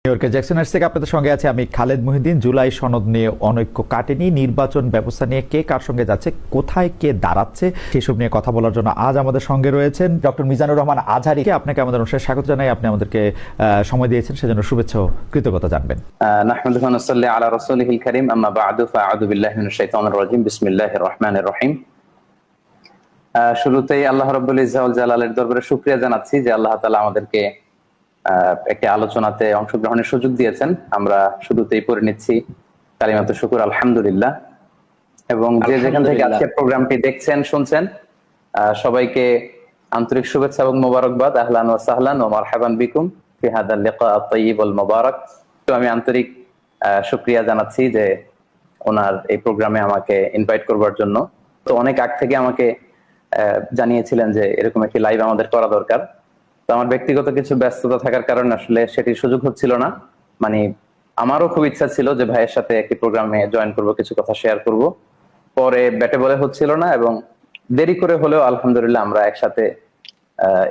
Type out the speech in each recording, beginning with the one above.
নিউইয়র্কের জ্যাকসন থেকে আপনাদের সঙ্গে আছে আমি খালেদ মহিউদ্দিন। জুলাই সনদ নিয়ে অনৈক্য কাটেনি, নির্বাচন ব্যবস্থা নিয়ে কে কার সঙ্গে যাচ্ছে, কোথায় কে দাঁড়াচ্ছে, সেসব নিয়ে কথা বলার জন্য আজ আমাদের সঙ্গে রয়েছেন ডক্টর মিজানুর রহমান আজহারী। আপনাকে আমাদের অনুষ্ঠানে স্বাগত জানাই। আপনি আমাদেরকে সময় দিয়েছেন, সেজন্য শুভেচ্ছা ও কৃতজ্ঞতা জানবেন। নাহমাদুহু ওয়া নুসাল্লি আলা রাসূলিহিল কারীম, আম্মা বা'দু, ফাআউযু বিল্লাহি মিনাশ শাইতানির রাজীম, বিসমিল্লাহির রহমানির রহিম। শুরুতেই আল্লাহ রাব্বুল ইজ্জা ওয়াল জালালের দরবারে শুকরিয়া জানাচ্ছি যে আল্লাহ তাআলা আমাদেরকে একটি আলোচনাতে অংশগ্রহণের সুযোগ দিয়েছেন। আমরা শুরুতেই পড়ে নিচ্ছি কালিমাতুশ শুকর, আলহামদুলিল্লাহ। এবং যে যেখান থেকে আজকে প্রোগ্রামটি দেখছেন শুনছেন, সবাইকে আন্তরিক শুভেচ্ছা এবং মোবারকবাদ। আহলান ওয়া সাহলান ওয়া মারহাবান বিকুম ফি হাদাল লিকা আত-তাইয়িব ওয়াল মুবারাক। তো আমি আন্তরিক শুকরিয়া জানাচ্ছি যে ওনার এই প্রোগ্রামে আমাকে ইনভাইট করবার জন্য। তো অনেক আগ থেকে আমাকে জানিয়েছিলেন যে এরকম একটি লাইভ আমাদের করা দরকার। তো আমার ব্যক্তিগত কিছু ব্যস্ততা থাকার কারণে আসলে সেটির সুযোগ হচ্ছিল না। মানে আমারও খুব ইচ্ছা ছিল যে ভাইয়ের সাথে একটি প্রোগ্রামে জয়েন করব, কিছু কথা শেয়ার করব, পরে ব্যাটে বলে হচ্ছিল না এবং দেরি করে হলেও আলহামদুলিল্লাহ আমরা একসাথে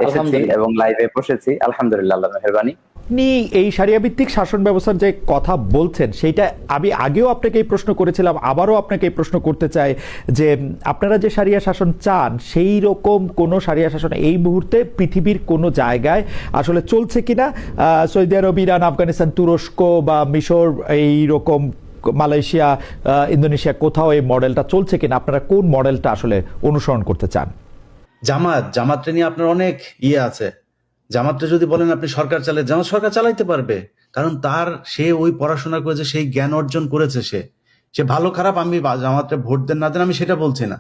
এসেছি এবং লাইভে বসেছি, আলহামদুলিল্লাহ, আল্লাহর মেহেরবানি। আপনি এই শারিয়া ভিত্তিক শাসন ব্যবস্থার যে কথা বলছেন, সেইটা আমি আগেও আপনাকে এই প্রশ্ন করেছিলাম, আবারও আপনাকে এই প্রশ্ন করতে চাই যে আপনারা যে শারিয়া শাসন চান, সেই রকম কোনো শারিয়া শাসন এই মুহূর্তে পৃথিবীর কোনো জায়গায় আসলে চলছে কিনা? সৌদি আরব, ইরান, আফগানিস্তান, তুরস্ক বা মিশর, এই রকম মালয়েশিয়া, ইন্দোনেশিয়া, কোথাও এই মডেলটা চলছে কিনা? আপনারা কোন মডেলটা আসলে অনুসরণ করতে চান? জামাতটা নিয়ে আপনার অনেক আছে। জামাতটা যদি বলেন আপনি সরকার চালায়, জামাত সরকার চালাইতে পারবে, কারণ সে ওই পড়াশোনা করেছে, সেই জ্ঞান অর্জন করেছে। সে ভালো খারাপ, আমি জামাতটা ভোট দেন না দেন আমি সেটা বলছি না,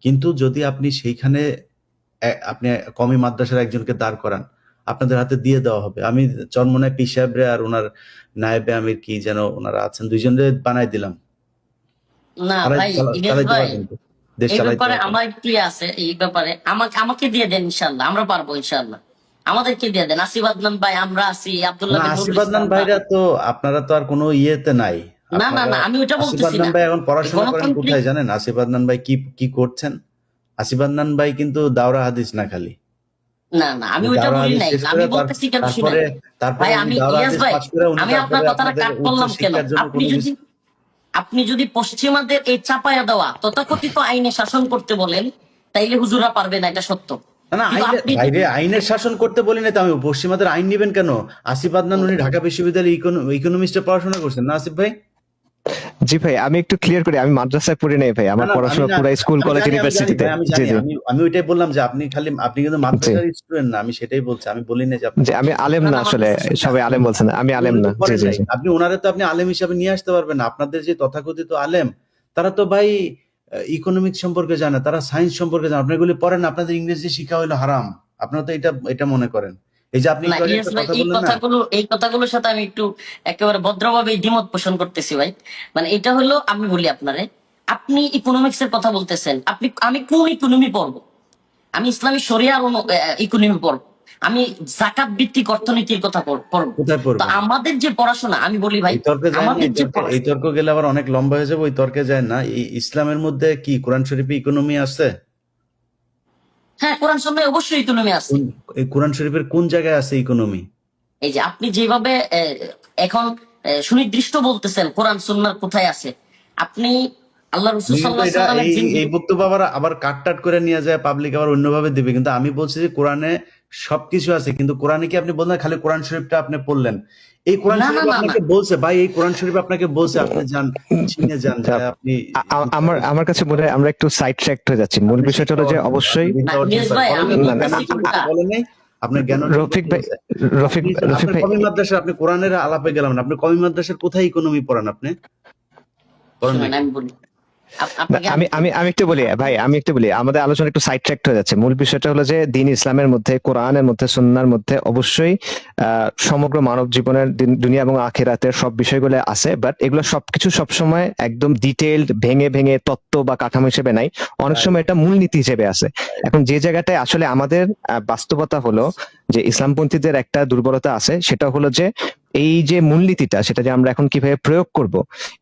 কিন্তু যদি আপনি সেইখানে আপনি কমি মাদ্রাসার একজনকে দাঁড় করান, আপনাদের হাতে দিয়ে দেওয়া হবে। আমি চরমনায় পীর সাহেবরে আর ওনার নায়েবে আমির কি যেন ওনারা আছেন, দুইজনরে বানাই দিলাম। না ভাই, ইলিয়াস ভাই, এই ব্যাপারে আমার একটু আছে। এই ব্যাপারে আমাকে দিয়ে দেন, ইনশাআল্লাহ আমরা পারবো, ইনশাআল্লাহ আমাদেরকে দিয়ে দেন। আসিফ আদনান ভাই, আমরা আছি, আব্দুল্লাহ বিন আসিফ আদনান ভাইরা তো আপনারা তো আর কোনো ইয়েতে নাই। না না না, আমি ওটা বলতেছি না। আসিফ আদনান ভাই এখন পড়াশোনা করেন কোথায় জানেন? আসিফ আদনান ভাই কি করছেন? আসিফ আদনান ভাই কিন্তু দাওরা হাদিস না খালি। না না, আমি ওটা বলি নাই। আমি বলতেছি কেন শুনেন ভাই, আমি ইলিয়াস ভাই, আমি আপনার কথাটা কাট করলাম কেন? আপনি যদি পশ্চিমাদের এই চাপায়া দেওয়া তথাকথিত আইনে শাসন করতে বলেন, তাইলে হুজুরা পারবে না, এটা সত্য। না, আইনের শাসন করতে বলি না তো আমি। পশ্চিমাদের আইন নিবেন কেন? আসিফ আদনান উনি ঢাকা বিশ্ববিদ্যালয়ে ইকোনমিক্সে পড়াশোনা করছেন না আসিফ ভাই? জি ভাই, আমি একটু ক্লিয়ার করি, আমি মাদ্রাসায় পড়ি নাই ভাই, আমার পড়াশোনা পুরো স্কুল কলেজ ইউনিভার্সিটিতে। আমি ওইটাই বললাম যে আপনি কিন্তু মাদ্রাসার স্টুডেন্ট না, আমি সেটাই বলছি। আমি বলি না যে আমি আলেম না, আসলে সবাই আলেম বলছেন, আমি আলেম না। জি জি, আপনি ওনারে তো আপনি আলেম হিসাবে নিয়ে আসতে পারবেন না। আপনাদের যে তথাকথিত আলেম, তারা তো ভাই ইকোনমিক্স সম্পর্কে জানে, তারা সায়েন্স সম্পর্কে জানে। আপনি এগুলি পড়েন, আপনাদের ইংরেজি শিক্ষা হইলো হারাম। আপনারা তো এটা মনে করেন। এই যে আপনি এই কথাগুলোর সাথে আমি একটু একেবারে ভদ্রভাবে দ্বিমত পোষণ করতেছি ভাই। মানে এটা হলো, আমি বলি আপনারে, আপনি ইকোনমিক্স এর কথা বলতেছেন, আমি কোন ইকোনমি পড়বো? আমি ইসলামী শরিয়ার ইকোনমি পড়বো, আমি যাকাত ভিত্তিক অর্থনীতির কথা পড়বো। তো আমাদের যে পড়াশোনা, আমি বলি ভাই, এই তর্ক গেলে আবার অনেক লম্বা হয়ে যাবে, ওই তর্কে যায় না। ইসলামের মধ্যে কি কোরআন শরীফে ইকোনমি আছে? হ্যাঁ, কোরআন শরীফে অবশ্যই ইকোনমি আছে। এই কোরআন শরীফের কোন জায়গায় আছে ইকোনমি? এই যে আপনি যেভাবে এখন সুনির্দিষ্ট বলতেছেন কোরআন সুন্নাহর কোথায় আছে, আপনি আল্লাহ রাসূল সাল্লাল্লাহু আলাইহি ওয়াসাল্লামের এই বক্তব্য আবার কাট করে নিয়ে যায় পাবলিক, আবার অন্যভাবে দিবে। কিন্তু আমি বলছি যে কোরআনে সবকিছু আছে, কিন্তু কোরআনে কি আপনি বললেন খালি কোরআন শরীফটা আপনি পড়লেন? এই কোরআন শরীফ আপনাকে বলছে ভাই, এই কোরআন শরীফ আপনাকে বলছে আপনি যান চিনে যান। আপনি আমার কাছে মনে হয় আমরা একটু সাইড ট্র্যাক হয়ে যাচ্ছি। মূল বিষয়টা হলো যে অবশ্যই বলেন নাই আপনার জ্ঞান। রফিক ভাই কমি মাদ্রাসা, আপনি কোরআনের আলাপে গেলাম না। আপনি কমি মাদ্রাসার কোথায় ইকোনমি পড়ান? আপনি আমি একটু বলি ভাই, আমাদের আলোচনা একটু সাইড ট্র্যাক হয়ে যাচ্ছে। মূল বিষয়টা হলো যে দিন ইসলামের মধ্যে, কোরআনের মধ্যে, সুন্নাহর মধ্যে অবশ্যই সমগ্র মানব জীবনের, দুনিয়া এবং আখিরাতের সব বিষয়গুলো আছে, বাট এগুলো সবকিছু সবসময় একদম ডিটেইলড ভেঙে ভেঙে তত্ত্ব বা কাঠামো হিসেবে নাই, অনেক সময় এটা মূলনীতি হিসেবে আছে। এখন যে জায়গাটায় আসলে আমাদের বাস্তবতা হলো যে ইসলামপন্থীদের একটা দুর্বলতা আছে, সেটা হলো যে এই যে মূলনীতিটা, সেটা যে আমরা এখন কিভাবে প্রয়োগ করব,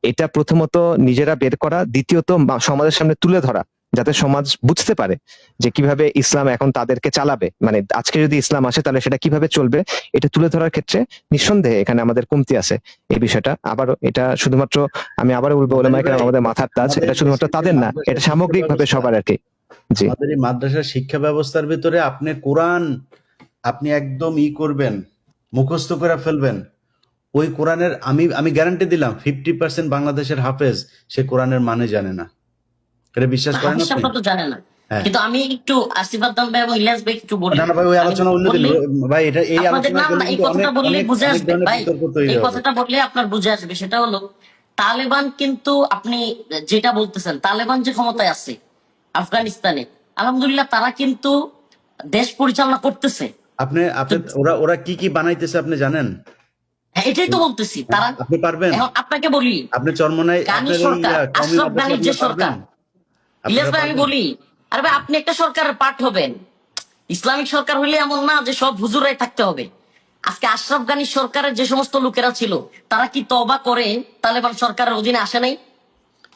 এটা প্রথমত নিজেরা বের করা, দ্বিতীয়ত সমাজের সামনে তুলে ধরা, যাতে সমাজ বুঝতে পারে যে কিভাবে ইসলাম এখন তাদেরকে চালাবে, মানে আজকে যদি ইসলাম আসে তাহলে সেটা কিভাবে চলবে, এটা তুলে ধরার ক্ষেত্রে নিঃসন্দেহে এখানে আমাদের কমতি আছে। এই বিষয়টা আবারও, এটা শুধুমাত্র, আমি আবারও বলবো, ওলামায়ে কেরাম আমাদের মাথার তাজ, এটা শুধুমাত্র তাদের না, এটা সামগ্রিক ভাবে সবার আর কি। জি, আমাদের এই মাদ্রাসার শিক্ষা ব্যবস্থার ভিতরে আপনি কোরআন আপনি একদম করবেন, মুখস্থ করে ফেলবেন। ওই কোরআনের আমি গ্যারান্টি দিলাম 50% বাংলাদেশের হাফেজ সে কোরআনের মানে জানে না। এটা বিশ্বাস করেন হাফিজ আপনি? সাহেবরা তো জানে না, হ্যাঁ। কিন্তু আমি একটু আসিফ আদনান ভাই এবং ইলিয়াস ভাই একটু বলি। না না ভাই, ওই আমি আলোচনা অন্যদিন বললেই ভাই, এটা এই আপনাদের আলোচনা না করলে না, এই কিন্তু কথাটা বললে বুঝে অনেক আসবে ধরনের ভাই, বিতর্ক তৈরি এই হবে। কথাটা বললে আপনার বুঝে আসবে। সেটা হলো তালেবান, কিন্তু আপনি যেটা বলতেছেন তালেবান যে ক্ষমতায় আছে আফগানিস্তানে, আলহামদুলিল্লাহ তারা কিন্তু দেশ পরিচালনা করতেছে। আপনি ওরা কি কি বানাইতেছে আপনি জানেন? হ্যাঁ, এটাই তো বলতেছি তারা। আপনি পারবেন? এখন আপনাকে বলি, আপনি চরমনাই গানি আপনার এই সরকার, কওমি আশরাফ মাদ্রাসা গানির যে দিয়ে সরকার, পারবেন? ইলিয়াস আপনারা ভাই আমি পারবেন? বলি, আরে ভাই আপনি একটা সরকারের পার্ট হবেন। ইসলামিক সরকার হইলে এমন না যে সব হুজুরাই থাকতে হবে। আজকে আশরাফ গানি সরকারের যে সমস্ত লোকেরা ছিল, তারা কি তওবা করে তালেবান সরকারের অধীনে আসে নাই?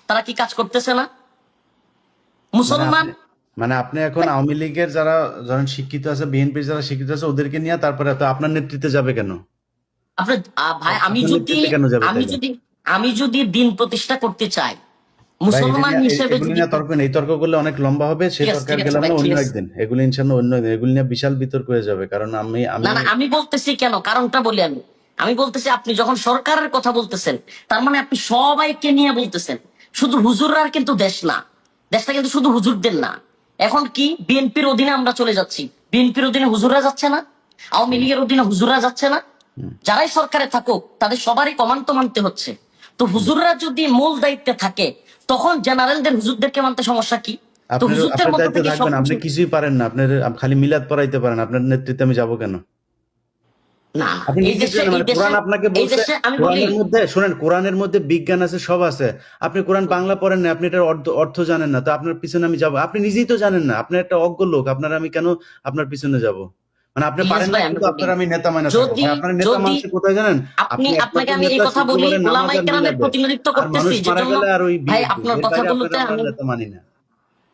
তারা কি কাজ করতেছে না? মুসলমান মানে আপনি এখন আওয়ামী লীগের যারা ধরেন শিক্ষিত আছে, বিএনপির যারা শিক্ষিত আছে, ওদেরকে নিয়ে তারপরে তো আপনার নেতৃত্বে যাবে কেন? আপনার ভাই, আমি আপনার যদি নেতৃত্বে কেন যাবে আমি তাইলে? যদি আমি যদি দিন প্রতিষ্ঠা করতে চাই ভাই মুসলমান হিসেবে, এগুলি যদি নিয়ে তর্ক নেই, এই তর্ক করলে অনেক লম্বা হবে, সেই ঠিক আছে, তর্কে ঠিক আর আছে গেলাম ভাই, না, ঠিক অন্য আছে। একদিন এগুলি ইনশাল্লাহ অন্য একদিন, এগুলি নিয়ে বিশাল বিতর্ক হয়ে যাবে। কারণ আমি না না, আমি বলতেছি কেন, কারণটা বলি। আমি বলতেছি আপনি যখন সরকারের কথা বলতেছেন, তার মানে আপনি সবাইকে নিয়ে বলতেছেন। শুধু হুজুররা কিন্তু দেশ না, দেশটা কিন্তু শুধু হুজুরদের না। এখন কি বিএনপির অধীনে আমরা চলে যাচ্ছি, বিএনপির অধীনে হুজুররা যাচ্ছে না, আওয়ামী লীগের অধীনে হুজুররা যাচ্ছে না। যারাই সরকারে থাকুক তাদের সবারই কমান্ড তো মানতে হচ্ছে। তো হুজুররা যদি মূল দায়িত্বে থাকে, তখন জেনারেলদের হুজুরদেরকে মানতে সমস্যা কি? তো হুজুরদের আপনার মতো দায়িত্বে থেকে থাকবেন, আপনি সবকিছু কিছুই পারেন না, আপনার খালি মিলাদ পড়াইতে পারেন, আপনার নেতৃত্বে আমি যাবো কেন? না। আপনি এই নিজে দেশে, জানেন, এই মানে দেশে, কোরআন আপনাকে এই বলছে, দেশে আমি বলি, কোরআনের মধ্যে শুনেন, কোরআনের মধ্যে বিজ্ঞান আছে, সব আছে। আপনি কোরআন বাংলা পড়েন না, আপনি এটার অর্থ জানেন না, তো আপনার পিছনে আমি যাবো? আপনি নিজেই তো জানেন না, আপনি একটা অজ্ঞ লোক, আপনার আমি কেন আপনার পিছনে যাব? মানে আপনি ইলিয়াস পারেন না, ভাই আমি কিন্তু বলি, আপনার আমি নেতা মানে থাকবো। যদি ভাই আপনার নেতা যদি মানুষ কোথায় জানেন? আপনি আপনাকে একমাত্র আমি এই নেতা কথা বলি, শুক্রবারে নামাজ ওলামায়ে আর কেরামের মিলাদে, প্রতিনিধিত্ব আর মানুষ করতেছি, মারা যেজন্য গেলে আর ওই ভাই বিয়ে, আপনার এর বাইরে কথাগুলোতে আপনার আমরা আমি, নেতা মানি না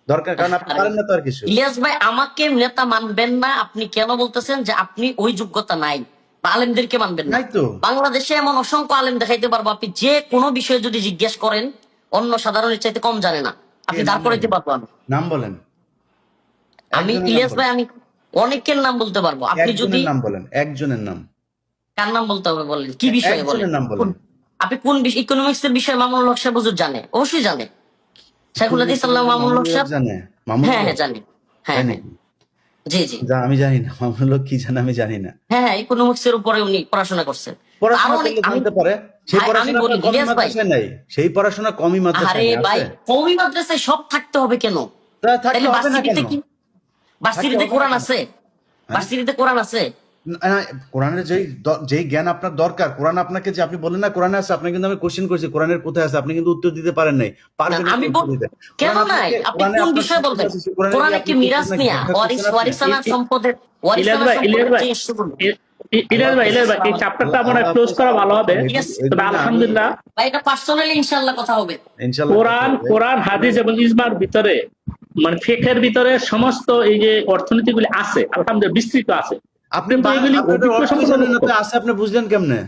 দরকার, কারণ আপনি আরে পারেন না তো আর কিছু। ইলিয়াস ভাই আমাকে নেতা মানবেন না, আপনি কেন বলতেছেন যে আপনি ওই যোগ্যতা নাই, বা আলেমদেরকে মানবেন না? নাই তো। বাংলাদেশে এমন অসংখ্য আলেম দেখাইতে পারবো, আপনি যে কোনো বিষয়ে যদি জিজ্ঞেস করেন অন্য সাধারণের চাইতে কম জানে না, কে আপনি নাম দাঁড় করাইতে বলেন? পারবো আমি। নাম বলেন, আমি একজনের নাম ইলিয়াস ভাই বলেন, আমি অনেকের নাম বলতে পারবো, আপনি যদি, একজনের নাম বলেন, একজনের নাম, কার নাম বলতে হবে বলেন, কি বিষয়ে বলেন? একজনের নাম বলেন। আপনি কোন ইকোনমিক্স এর বিষয়ে মামুনুল হক সাহেব হুজুর জানে? অবশ্যই জানে। শাইখুল হাদিস আল্লাহ মামুনুল হক সাহেব, জানে? মামুনুল হ্যাঁ হক? হ্যাঁ জানে, হ্যাঁ তাই হ্যাঁ, নাকি? জি জি, আমি জানি না মামুনুল হক কি জানে, আমি জানি না। হ্যাঁ হ্যাঁ, ইকোনমিক্স এর উপরে উনি পড়াশোনা করছেন। আরো পড়াশোনা অনেক, করলে আমি জানতে পারে, সেই ভাই আমি পড়াশোনা বলি আপনার কমি ইলিয়াস ভাই, মাদ্রাসায় নাই, সেই পড়াশোনা কমি মাদ্রাসায় আরে নেই, ভাই আছে? কওমি মাদ্রাসায় সব থাকতে হবে কেন? তা থাকতে তাইলে হবে না কেন? ভার্সিটিতে কি, থাকতে ভার্সিটিতে হবে না কোরআন কেন? আছে? হ্যাঁ? ভার্সিটিতে কোরআন আছে? না, কোরআনের যেই জ্ঞান আপনার দরকার, কোরআন আপনাকে, যে আপনি বললেন না কোরআনে আছে, আপনাকে কিন্তু আমি কোশ্চেন করছি কোরআনের কোথায় আছে, আপনি কিন্তু উত্তর দিতে পারেন নাই, না, পারবেন না আমি উত্তর দিতে। কেন কোরআন নাই? আপনাকে, আপনি কোরআনে কোন আপনার বিষয়ে সম্পদ বলবেন? আছে, সেই কোরআনে কোরআনে গিয়ে কি আপনি মিরাজ নিয়া, ব্যাখ্যা করছেন আপনি? ওয়ারিসানা সম্পদের, ইলিয়াস ওয়ারিসানা ভাই, ইলিয়াস সম্পদের ভাই, যে ইস্যুগুলো। ইলিয়াস ভাই, ইলিয়াস ভাই, এই চ্যাপ্টারটা মনে হয় ক্লোজ করা ভালো হবে। ঠিক আছে তবে আলহামদুলিল্লাহ, ভাই, এটা পার্সোনালি ইনশাআল্লাহ কথা হবে। ইনশাল্লাহ কথা কোরআন হবে। কোরআন হাদিস এবং ইজমার ভিতরে, মানে ফিকহের ভিতরে সমস্ত এই যে অর্থনীতিগুলি আছে, আলহামদুলিল্লাহ বিস্তৃত আছে। আপনি কিন্তু এগুলি আপনি তো অভিজ্ঞ অর্থই সম্পন্ন জানেন লোক না, তো কম। আছে আপনি বুঝলেন কেমনে?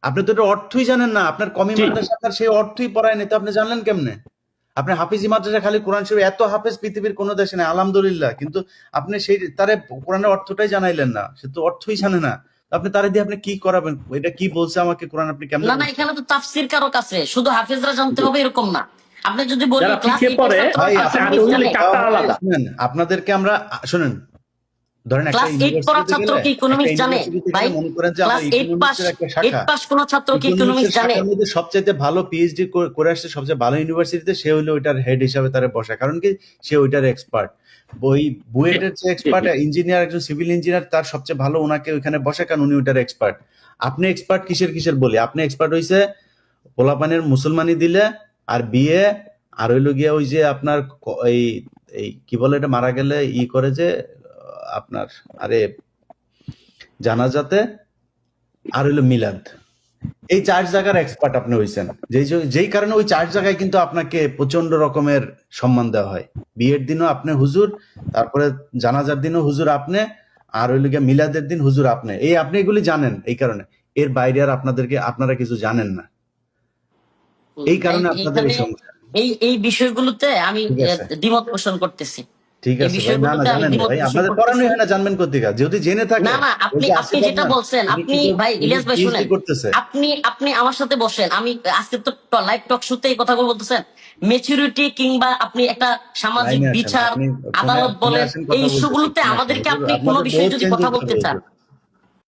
আপনি তো এটা অর্থই জানেন না, আপনার কমি জি, মাদ্রাসা আপনার সেই অর্থই পড়ায় নাই, তো আপনি জানলেন কেমনে? আপনি হাফিজি মাদ্রাসা খালি কোরআন শরীফ, এত হাফেজ পৃথিবীর কোনো দেশে নেই আলহামদুলিল্লাহ, কিন্তু আপনি সেই তারে কোরআনের অর্থটাই জানাইলেন না, সে তো অর্থই জানে না। আপনি তারে দিয়ে আপনি কি করাবেন? এটা কি বলছে আমাকে কোরআন, আপনি কেমনে না না, বলছেন? এখানে তো তাফসীর কারো কাছে শুধু হাফেজরা জানতে হবে এরকম না। আপনি যদি বলি যারা ক্লাস ফিকে 8 এর পড়ে, ছাত্র ভাই আছে আপনি ইকোনমিক্স ওগুলি জানে, চ্যাপ্টার আলাদা। শুনেন, আপনাদেরকে আমরা শুনেন, ধরেন একটা ক্লাস 8 পড়া ইউনিভার্সিটিতে ছাত্র গেলে, কি একটা ইকোনমিক্স জানে? ইউনিভার্সিটিতে ভাই গেলে মনে করেন যে আমার ক্লাস 8 পাস, ইকোনমিক্সের একটা 8 শাখা, পাস কোন ছাত্র কি ইকোনমিক্সের ইকোনমিক্স জানে? শাখার মধ্যে সবচাইতে ভালো পিএইচডি করে আসছে সবচেয়ে ভালো ইউনিভার্সিটিতে, সে হলো ওইটার হেড হিসাবে তারা বসা, কারণ কি সে ওইটার এক্সপার্ট। ওই জি, বুয়েটের যে জি, এক্সপার্ট জি। ইঞ্জিনিয়ার, একজন সিভিল ইঞ্জিনিয়ার, তার সবচেয়ে ভালো ওনাকে ওইখানে বসে, কারণ উনি ওইটার এক্সপার্ট। আপনি এক্সপার্ট কিসের বলি? আপনি এক্সপার্ট হইছে পোলাপানের মুসলমানি দিলে, আর বিয়ে, আর হইলো গিয়া ওই যে আপনার এই এই কি বলে এটা, মারা গেলে করে যে আপনার, আরে জানাজাতে, আর হইলো মিলাদ, এই 4 জায়গার এক্সপার্ট আপনি হইছেন, যেই কারণে ওই 4 জায়গায় কিন্তু আপনাকে প্রচন্ড রকমের সম্মান দেওয়া হয়। বিয়ের দিনও আপনি হুজুর, তারপরে জানাজার দিনও হুজুর আপনি, আর ওই লিগে মিলাদের দিন হুজুর আপনি। আপনি এগুলি জানেন এই কারণে। এর বাইরে আর আপনারা কিছু জানেন না, এই কারণে আপনাদের এই এইখানে সমস্যা। এই বিষয়গুলোতে আমি ঠিক আছে। দ্বিমত পোষণ করতেছি। ঠিক এই আছে ভাই, না না বিষয়গুলোতে আমি জানেন দ্বিমত ভাই, পোষণ আপনাদের করতেছি। পড়ানোই হয় না, জানবেন কোথেকে? যদি জেনে থাকে, না না, ওই যে আপনি আসিফ যেটা না, বলছেন, উনি আপনি কিন্তু ভাই ইলিয়াস ভাই PhD শুনেন, করতেছে। আপনি আমার সাথে বসেন। আমি আজকে তো লাইভ টক শুতে এই কথাগুলো বলতেছেন, মেচুরিটি কিংবা আপনি একটা সামাজিক লাইনে আসেন, বিচার আপনি আদালত ফোনে বলেন, আসেন, এই কথা বলতেছি। ইস্যুগুলোতে ফোনে আসেন আমাদেরকে হুজুর, আপনি কোনো আপনাদের বিষয়ে বহুত যদি চেঞ্জ কথা হতে বলতে হবে চান, হুজুর।